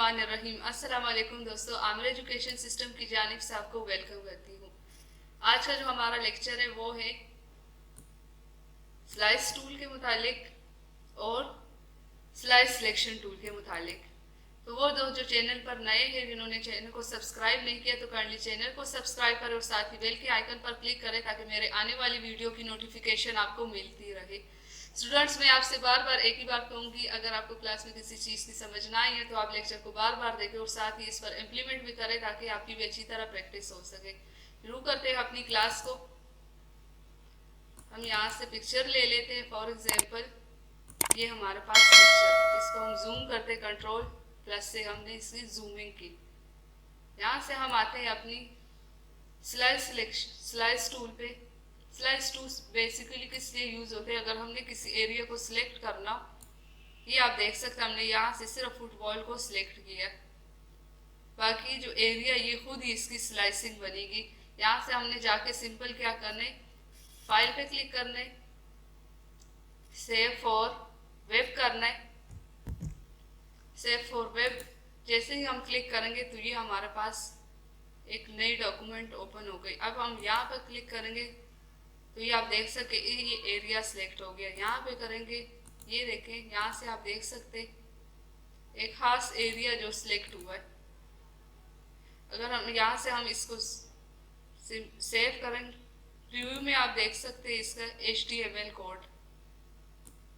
बिस्मिल्लाहिर्रहमानिर्रहीम। अस्सलाम वालेकुम दोस्तों, आमिर एजुकेशन सिस्टम की जानिब से आपको वेलकम करती हूँ। आज का जो हमारा लेक्चर है वो है स्लाइस टूल के मुतालिक और स्लाइस सिलेक्शन टूल के मुतालिक। तो वो दो जो चैनल पर नए हैं, जिन्होंने चैनल को सब्सक्राइब नहीं किया तो काइंडली चैनल को सब्सक्राइब करें और साथ ही बेल के आइकन पर क्लिक करें ताकि मेरे आने वाली वीडियो की नोटिफिकेशन आपको मिलती रहे। स्टूडेंट्स, मैं आपसे बार बार एक ही बात कहूँगी, अगर आपको क्लास में किसी चीज़ की समझ ना आई है तो आप लेक्चर को बार बार देखें और साथ ही इस पर इम्प्लीमेंट भी करें ताकि आपकी भी अच्छी तरह प्रैक्टिस हो सके। शुरू करते हैं अपनी क्लास को। हम यहाँ से पिक्चर ले लेते हैं। फॉर एग्जाम्पल ये हमारे पास पिक्चर, इसको हम जूम करते हैं, कंट्रोल प्लस से हमने इसकी जूमिंग की। यहाँ से हम आते हैं अपनी स्लाइस टूल पे। स्लाइस टूल बेसिकली किस लिए यूज होते हैं? अगर हमने किसी एरिया को सिलेक्ट करना, ये आप देख सकते हैं हमने यहाँ से सिर्फ फुटबॉल को सिलेक्ट किया, बाकी जो एरिया ये खुद ही इसकी स्लाइसिंग बनेगी। यहाँ से हमने जाके सिंपल क्या करना है, फाइल पे क्लिक करना है, सेव फॉर वेब करना है। सेव फॉर वेब जैसे ही हम क्लिक करेंगे तो ये हमारे पास एक नई डॉक्यूमेंट ओपन हो गई। अब हम यहाँ पर क्लिक करेंगे तो ये आप देख सकते ये एरिया सिलेक्ट हो गया। यहाँ पे करेंगे, ये देखें, यहाँ से आप देख सकते एक खास एरिया जो सिलेक्ट हुआ है। अगर हम यहाँ से हम इसको सेव करें, रिव्यू में आप देख सकते हैं इसका HTML कोड।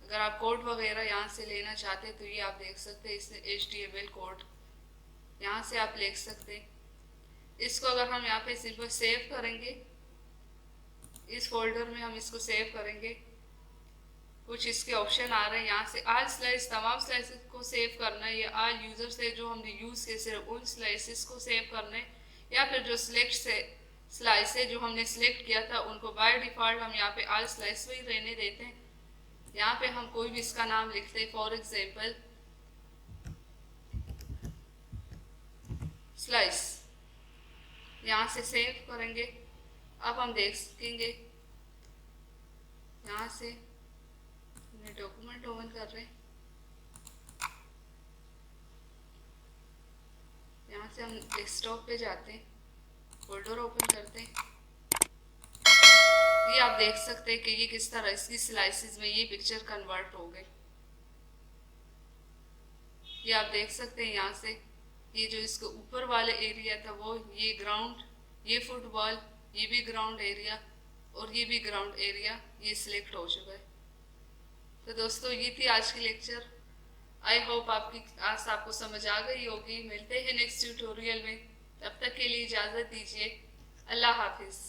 अगर आप कोड वगैरह यहाँ से लेना चाहते हैं तो ये आप देख सकते हैं इसमें HTML कोड यहाँ से आप लिख सकते हैं। इसको अगर हम यहाँ पे सिंपल सेव करेंगे, इस फोल्डर में हम इसको सेव करेंगे, कुछ इसके ऑप्शन आ रहे हैं। यहाँ से ऑल स्लाइस, तमाम स्लाइसेस को सेव करना है, या ऑल यूजर्स है जो हमने यूज़ किए सिर्फ उन स्लाइसेस को सेव करना है, या फिर जो स्लाइस है जो हमने सिलेक्ट किया था उनको बाय डिफ़ॉल्ट हम यहाँ पे ऑल स्लाइस में ही रहने देते हैं। यहाँ पे हम कोई भी इसका नाम लिखते हैं, फॉर एग्जाम्पल स्लाइस। यहाँ से सेव करेंगे। अब हम देख सकेंगे यहाँ से डॉक्यूमेंट ओपन कर रहे हैं, यहाँ से हम डेस्कटॉप पे जाते हैं, फोल्डर ओपन करते हैं। ये आप देख सकते हैं कि ये किस तरह इसकी स्लाइसेस में ये पिक्चर कन्वर्ट हो गई। ये आप देख सकते हैं यहाँ से ये जो इसके ऊपर वाले एरिया था वो ये ग्राउंड, ये फुटबॉल, ये भी ग्राउंड एरिया और ये भी ग्राउंड एरिया, ये सिलेक्ट हो चुका है। तो दोस्तों ये थी आज की लेक्चर। आई होप आज आपको समझ आ गई होगी। मिलते हैं नेक्स्ट ट्यूटोरियल में, तब तक के लिए इजाज़त दीजिए। अल्लाह हाफिज़।